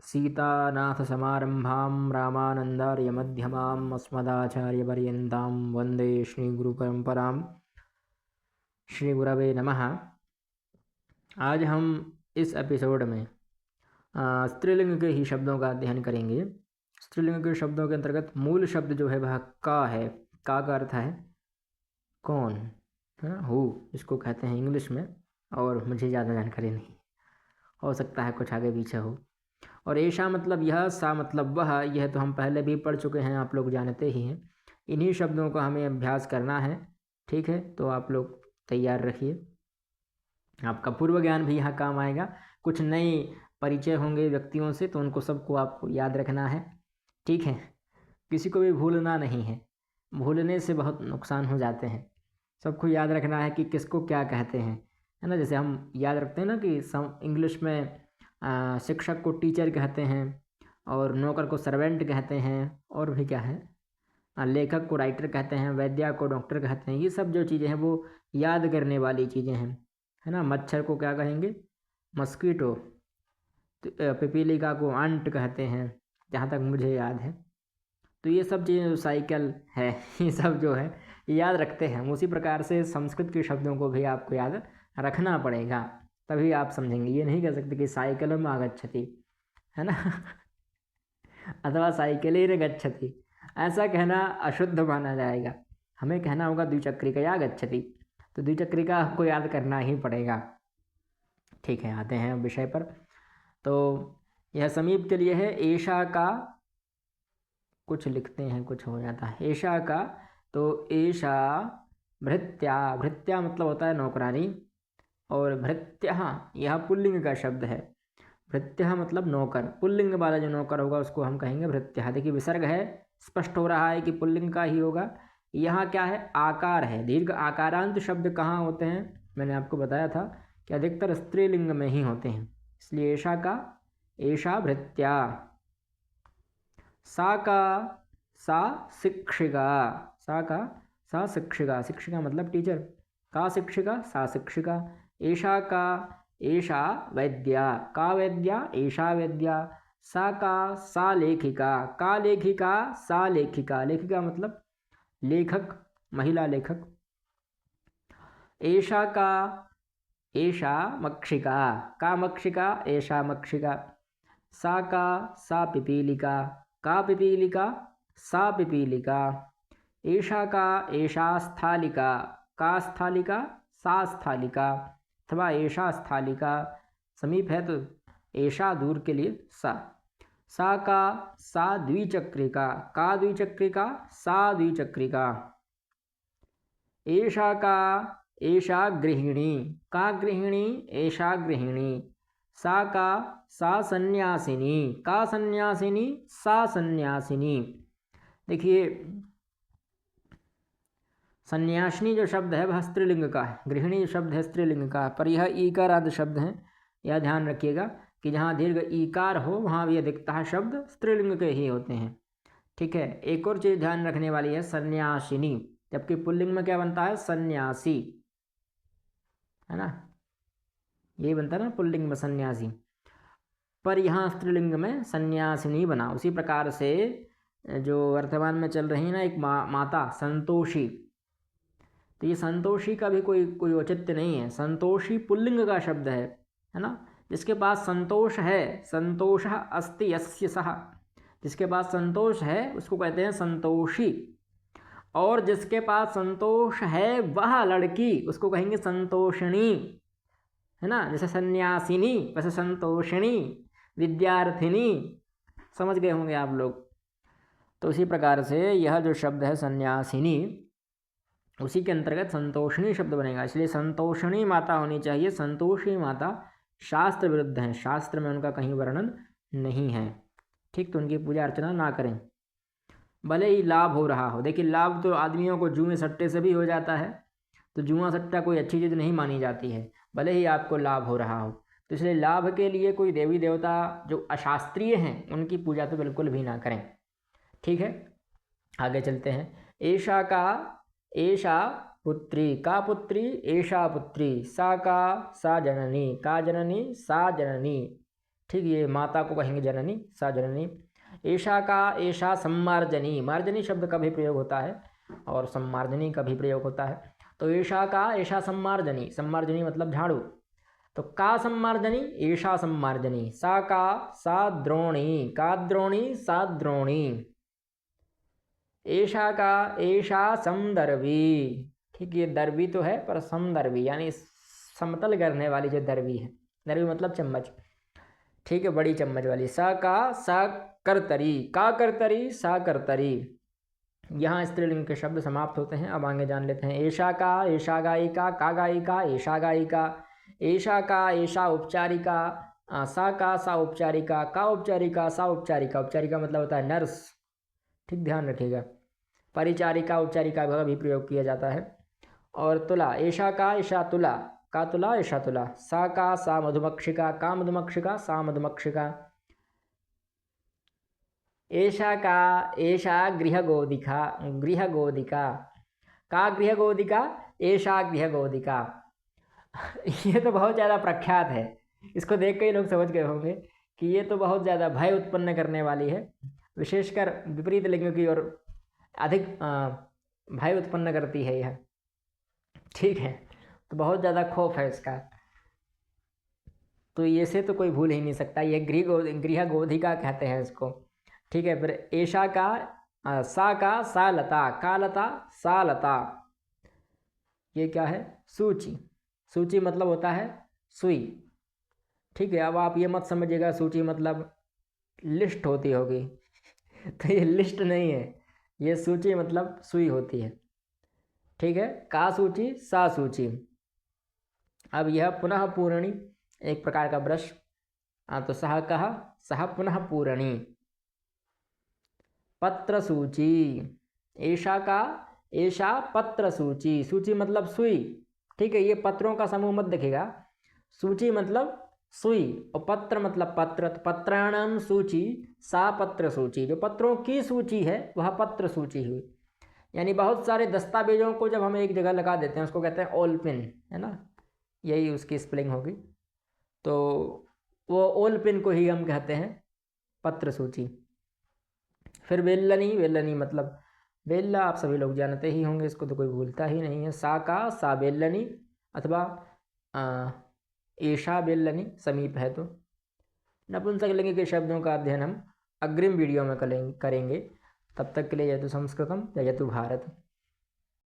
सीतानाथसमारम्भां रामानन्दार्यमध्यमाम् अस्मदाचार्यपर्यन्तां वन्दे श्रीगुरुपरम्परां। श्री गुरवे नमः। आज हम इस एपिसोड में स्त्रीलिंग के ही शब्दों का अध्ययन करेंगे। स्त्रीलिंग के शब्दों के अंतर्गत मूल शब्द जो है वह का है। का अर्थ है कौन, हु इसको कहते हैं इंग्लिश में, और मुझे ज़्यादा जानकारी नहीं, हो सकता है कुछ आगे पीछे हो। और ऐशा मतलब यह, सा मतलब वह, यह तो हम पहले भी पढ़ चुके हैं, आप लोग जानते ही हैं। इन्हीं शब्दों का हमें अभ्यास करना है, ठीक है। तो आप लोग तैयार रखिए, आपका पूर्व ज्ञान भी यहाँ काम आएगा। कुछ नए परिचय होंगे व्यक्तियों से, तो उनको सबको आपको याद रखना है, ठीक है। किसी को भी भूलना नहीं है, भूलने से बहुत नुकसान हो जाते हैं। सबको याद रखना है कि किसको क्या कहते हैं, है ना। जैसे हम याद रखते हैं ना कि इंग्लिश में शिक्षक को टीचर कहते हैं, और नौकर को सर्वेंट कहते हैं, और भी क्या है, लेखक को राइटर कहते हैं, वैद्य को डॉक्टर कहते हैं। ये सब जो चीज़ें हैं वो याद करने वाली चीज़ें हैं, है ना। मच्छर को क्या कहेंगे, मस्कीटो। पिपीलिका को अंट कहते हैं, जहाँ तक मुझे याद है। तो ये सब चीज़ें जो साइकिल है, ये सब जो है याद रखते हैं। उसी प्रकार से संस्कृत के शब्दों को भी आपको याद रखना पड़ेगा, तभी आप समझेंगे। ये नहीं कह सकते कि साइकिलम आगच्छति, है ना अथवा साइकिलेन गच्छति, ऐसा कहना अशुद्ध माना जाएगा। हमें कहना होगा द्विचक्रिकया गच्छति, तो द्विचक्रिका आपको याद करना ही पड़ेगा, ठीक है। आते हैं विषय पर। तो यह समीप के लिए है। ऐशा का कुछ लिखते हैं, कुछ हो जाता है ऐशा का। तो ऐशा भृत्या, भृत्या मतलब होता है नौकरानी, और भृत्यः यह पुल्लिंग का शब्द है। भृत्यः मतलब नौकर, पुल्लिंग वाला जो नौकर होगा उसको हम कहेंगे भृत्यः। देखिए विसर्ग है, स्पष्ट हो रहा है कि पुल्लिंग का ही होगा। यहाँ क्या है, आकार है। दीर्घ आकारांत शब्द कहाँ होते हैं, मैंने आपको बताया था कि अधिकतर स्त्रीलिंग में ही होते हैं। इसलिए ऐशा का, ऐशा भृत्या। सा का, सा शिक्षिका, सा का, सा शिक्षिका। शिक्षिका मतलब टीचर। का शिक्षिका, सा शिक्षिका। ऐशा का, ऐशा वैद्या, का वैद्या, ऐशा वैद्या। सा का, सा लेखिका, का लेखिका, सा लेखिका। लेखिका मतलब लेखक, महिला लेखक। ऐशा का, ऐशा मक्षिका, का मक्षिका, ऐशा मक्षिका। सा का, सा पिपीलिका, का पिपीलिका, सा पिपीलिका। ऐशा का, ऐशा स्थालिका, का स्थालिका, सा स्थालिका, अथवा ऐशा स्थालिका। समीप है तो ऐशा, दूर के लिए सा। सा का, सा द्विचक्रिका, का द्विचक्रिका, सा द्विचक्रिका। ऐशा का, ऐशा गृहिणी, का गृहिणी, ऐशा गृहिणी। सा का, सा सन्यासिनी, का सन्यासिनी, सा सन्यासिनी। देखिए सन्यासिनी जो शब्द है वह स्त्रीलिंग का है, गृहिणी जो शब्द है स्त्रीलिंग का है, पर यह ईकारादि शब्द हैं। यह ध्यान रखिएगा कि जहाँ दीर्घ ईकार हो वहाँ भी अधिकता शब्द स्त्रीलिंग के ही होते हैं, ठीक है। एक और चीज़ ध्यान रखने वाली है, सन्यासिनी, जबकि पुल्लिंग में क्या बनता है, सन्यासी, है ना। ये बनता है ना पुल्लिंग में सन्यासी, पर यहाँ स्त्रीलिंग में सन्यासिनी बना। उसी प्रकार से जो वर्तमान में चल रही है ना एक माता संतोषी, तो ये संतोषी का भी कोई औचित्य नहीं है। संतोषी पुल्लिंग का शब्द है ना। जिसके पास संतोष है, संतोष अस्ति यस्य सः, जिसके पास संतोष है उसको कहते हैं संतोषी। और जिसके पास संतोष है वह लड़की, उसको कहेंगे संतोषिणी, है ना। जैसे सन्यासिनी वैसे संतोषिणी, विद्यार्थिनी, समझ गए होंगे आप लोग। तो उसी प्रकार से यह जो शब्द है सन्यासिनी, उसी के अंतर्गत संतोषिणी शब्द बनेगा। इसलिए संतोषिणी माता होनी चाहिए। संतोषी माता शास्त्र विरुद्ध हैं, शास्त्र में उनका कहीं वर्णन नहीं है, ठीक। तो उनकी पूजा अर्चना ना करें, भले ही लाभ हो रहा हो। देखिए लाभ तो आदमियों को जुए सट्टे से भी हो जाता है, तो जुआ सट्टा कोई अच्छी चीज़ नहीं मानी जाती है, भले ही आपको लाभ हो रहा हो। तो इसलिए लाभ के लिए कोई देवी देवता जो अशास्त्रीय हैं उनकी पूजा तो बिल्कुल भी ना करें, ठीक है। आगे चलते हैं। ऐशा का, ऐशा पुत्री, का पुत्री, ऐशा पुत्री। सा का, सा जननी, का जननी, सा जननी, ठीक, ये माता को कहेंगे जननी, सा जननी। एषा का एषा सम्मार्जनी, मार्जनी शब्द का भी प्रयोग होता है और सम्मार्जनी का भी प्रयोग होता है। तो एषा का एषा सम्मार्जनी, सम्मार्जनी मतलब झाड़ू। तो का सम्मार्जनी, एषा सम्मार्जनी। सा का सा द्रोणी, का द्रोणी सा द्रोणी। एषा का एषा समदर्वी, ठीक, ये दर्वी तो है पर समदर्वी यानी समतल करने वाली जो दर्वी है, दर्वी मतलब चम्मच, ठीक है, बड़ी चम्मच वाली। सा का सा करतरी, का करतरी सा करतरी। यहाँ स्त्रीलिंग के शब्द समाप्त होते हैं। अब आगे जान लेते हैं। एषा का एषा गायिका, का गायिका एषा गायिका। एषा का एषा उपचारिका, सा का सा उपचारिका, का उपचारिका सा उपचारिका। उपचारिका मतलब होता है नर्स, ठीक, ध्यान रखिएगा। परिचारिका उपचारिका का भी प्रयोग किया जाता है। और तुला, एषा का एषा तुला, का तुला एषा तुला। सा का सा मधुमक्षिका, का मधुमक्षिका सा मधुमक्षिका। एषा का एषा गृहगोदिका, गृहगोदिका। का गृहगोदिका एषा गृहगोदिका। ये तो बहुत ज़्यादा प्रख्यात है, इसको देख के ही लोग समझ गए होंगे कि ये तो बहुत ज़्यादा भय उत्पन्न करने वाली है, विशेषकर विपरीत लिंग की ओर अधिक भय उत्पन्न करती है यह, ठीक है। तो बहुत ज़्यादा खौफ है इसका, तो ये से तो कोई भूल ही नहीं सकता। ये गृहगोधिका कहते हैं इसको, ठीक है। फिर एषा का सा का सा लता, का लता सा लता। ये क्या है, सूची, सूची मतलब होता है सुई, ठीक है। अब आप ये मत समझिएगा सूची मतलब लिस्ट होती होगी तो ये लिस्ट नहीं है, ये सूची मतलब सुई होती है, ठीक है। का सूची सा सूची। अब यह पुनः पूरणी, एक प्रकार का ब्रश, तो सह कहा सह पुनः पूरणी। पत्र सूची, एषा का एषा पत्र सूची, सूची मतलब सुई, ठीक है। ये पत्रों का समूह मत दिखेगा, सूची मतलब सुई और पत्र मतलब पत्र, तो पत्राणाम सूची सा पत्र सूची। जो पत्रों की सूची है वह पत्र सूची हुई। यानी बहुत सारे दस्तावेजों को जब हम एक जगह लगा देते हैं उसको कहते हैं ओल पिन, है ना, यही उसकी स्पेलिंग होगी। तो वो ओल पिन को ही हम कहते हैं पत्र सूची। फिर बेलनी, बेलनी मतलब बेल्ला, आप सभी लोग जानते ही होंगे, इसको तो कोई भूलता ही नहीं है। सा का सा बेलनी अथवा एषा बेलनी समीप है तो। नपुंसक लिंग के शब्दों का अध्ययन हम अग्रिम वीडियो में करेंगे। तब तक के लिए जयतु संस्कृतम, जयतु भारत।